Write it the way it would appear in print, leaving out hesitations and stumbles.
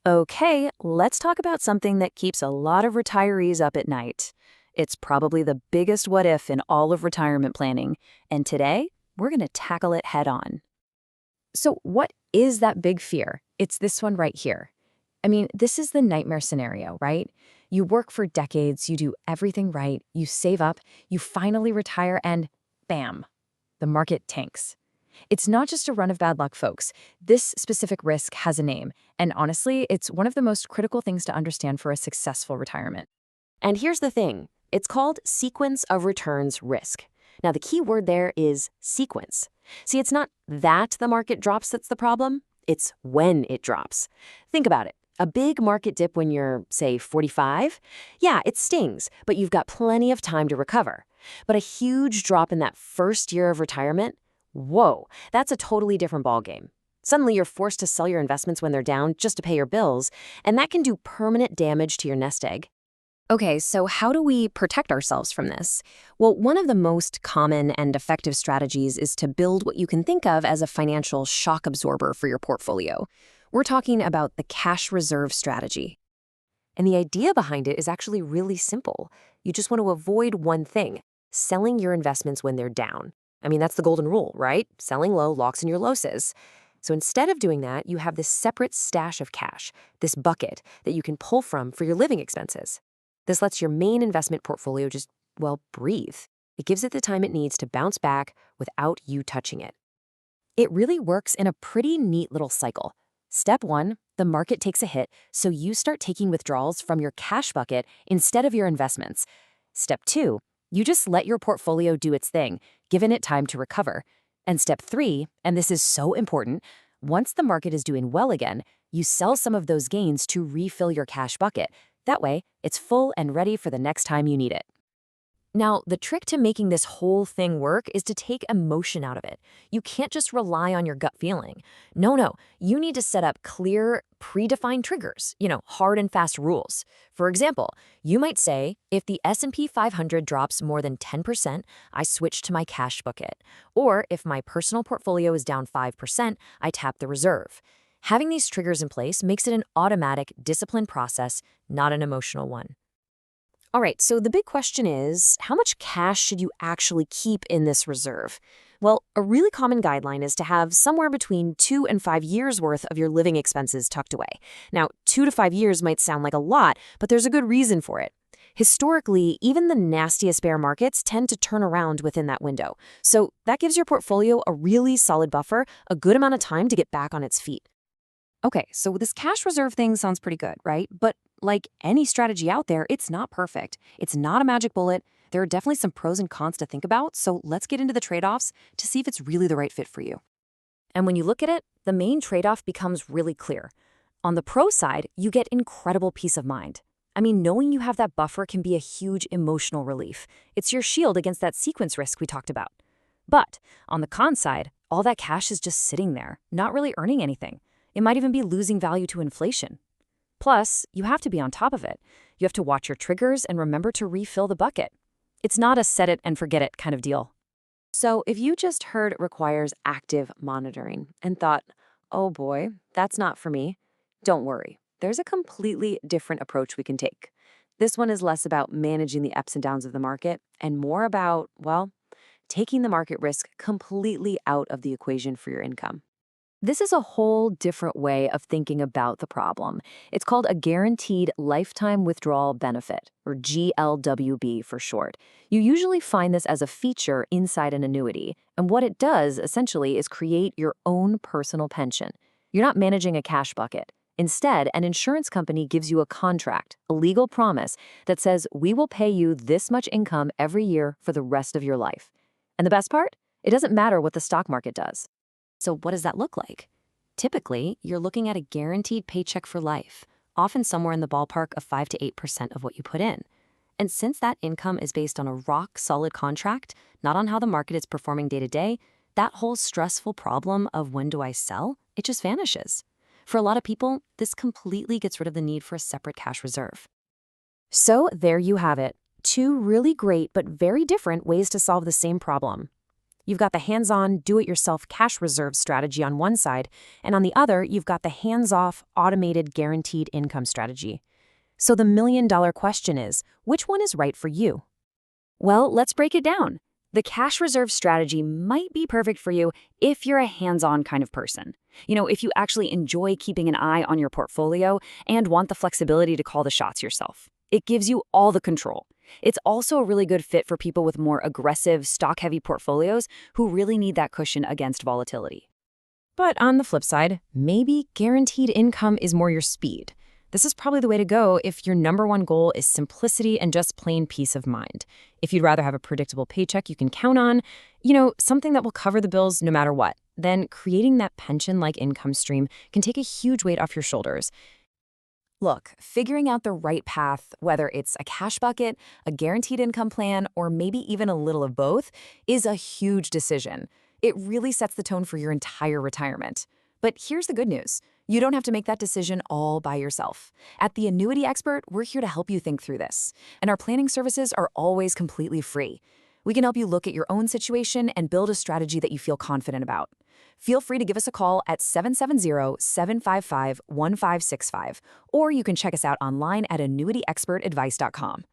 Okay, let's talk about something that keeps a lot of retirees up at night. It's probably the biggest what if in all of retirement planning, and today we're going to tackle it head on. So, what is that big fear? It's this one right here. I mean, this is the nightmare scenario, right? You work for decades, you do everything right, you save up, you finally retire, and bam, the market tanks. It's not just a run of bad luck, folks. This specific risk has a name, and honestly, it's one of the most critical things to understand for a successful retirement. And here's the thing, it's called sequence of returns risk. Now, the key word there is sequence. See, it's not that the market drops that's the problem, it's when it drops. Think about it. A big market dip when you're, say, 45? Yeah, it stings, but you've got plenty of time to recover. But a huge drop in that first year of retirement? Whoa, that's a totally different ballgame. Suddenly, you're forced to sell your investments when they're down just to pay your bills, and that can do permanent damage to your nest egg. Okay, so how do we protect ourselves from this? Well, one of the most common and effective strategies is to build what you can think of as a financial shock absorber for your portfolio. We're talking about the cash reserve strategy. And the idea behind it is actually really simple. You just want to avoid one thing, selling your investments when they're down. I mean, that's the golden rule, right? Selling low locks in your losses. So instead of doing that, you have this separate stash of cash, this bucket that you can pull from for your living expenses. This lets your main investment portfolio just, well, breathe. It gives it the time it needs to bounce back without you touching it. It really works in a pretty neat little cycle. Step one, the market takes a hit, so you start taking withdrawals from your cash bucket instead of your investments. Step two, you just let your portfolio do its thing, giving it time to recover. And step three, and this is so important, once the market is doing well again, you sell some of those gains to refill your cash bucket. That way, it's full and ready for the next time you need it. Now, the trick to making this whole thing work is to take emotion out of it. You can't just rely on your gut feeling. No, you need to set up clear, predefined triggers, hard and fast rules. For example, you might say, if the S&P 500 drops more than 10%, I switch to my cash bucket. Or if my personal portfolio is down 5%, I tap the reserve. Having these triggers in place makes it an automatic, disciplined process, not an emotional one. All right, so the big question is, how much cash should you actually keep in this reserve? Well, a really common guideline is to have somewhere between 2 and 5 years worth of your living expenses tucked away. Now, 2 to 5 years might sound like a lot, but there's a good reason for it. Historically, even the nastiest bear markets tend to turn around within that window. So that gives your portfolio a really solid buffer, a good amount of time to get back on its feet. Okay, so this cash reserve thing sounds pretty good, right? But like any strategy out there, it's not perfect. It's not a magic bullet. There are definitely some pros and cons to think about, so let's get into the trade-offs to see if it's really the right fit for you. And when you look at it, the main trade-off becomes really clear. On the pro side, you get incredible peace of mind. I mean, knowing you have that buffer can be a huge emotional relief. It's your shield against that sequence risk we talked about. But on the con side, all that cash is just sitting there, not really earning anything. It might even be losing value to inflation. Plus, you have to be on top of it. You have to watch your triggers and remember to refill the bucket. It's not a set it and forget it kind of deal. So if you just heard it requires active monitoring and thought, oh boy, that's not for me, don't worry. There's a completely different approach we can take. This one is less about managing the ups and downs of the market and more about, well, taking the market risk completely out of the equation for your income. This is a whole different way of thinking about the problem. It's called a Guaranteed Lifetime Withdrawal Benefit, or GLWB for short. You usually find this as a feature inside an annuity, and what it does, essentially, is create your own personal pension. You're not managing a cash bucket. Instead, an insurance company gives you a contract, a legal promise, that says, we will pay you this much income every year for the rest of your life. And the best part? It doesn't matter what the stock market does. So what does that look like? Typically, you're looking at a guaranteed paycheck for life, often somewhere in the ballpark of 5 to 8% of what you put in. And since that income is based on a rock-solid contract, not on how the market is performing day to day, that whole stressful problem of when do I sell, it just vanishes. For a lot of people, this completely gets rid of the need for a separate cash reserve. So there you have it, 2 really great but very different ways to solve the same problem. You've got the hands-on, do-it-yourself cash reserve strategy on one side, and on the other, you've got the hands-off, automated, guaranteed income strategy. So the million-dollar question is, which one is right for you? Well, let's break it down. The cash reserve strategy might be perfect for you if you're a hands-on kind of person. If you actually enjoy keeping an eye on your portfolio and want the flexibility to call the shots yourself. It gives you all the control. It's also a really good fit for people with more aggressive, stock-heavy portfolios who really need that cushion against volatility. But on the flip side, maybe guaranteed income is more your speed. This is probably the way to go if your number one goal is simplicity and just plain peace of mind. If you'd rather have a predictable paycheck you can count on, something that will cover the bills no matter what, then creating that pension-like income stream can take a huge weight off your shoulders. Look, figuring out the right path, whether it's a cash bucket, a guaranteed income plan, or maybe even a little of both, is a huge decision. It really sets the tone for your entire retirement. But here's the good news. You don't have to make that decision all by yourself. At The Annuity Expert, we're here to help you think through this. And our planning services are always completely free. We can help you look at your own situation and build a strategy that you feel confident about. Feel free to give us a call at 770-755-1565, or you can check us out online at annuityexpertadvice.com.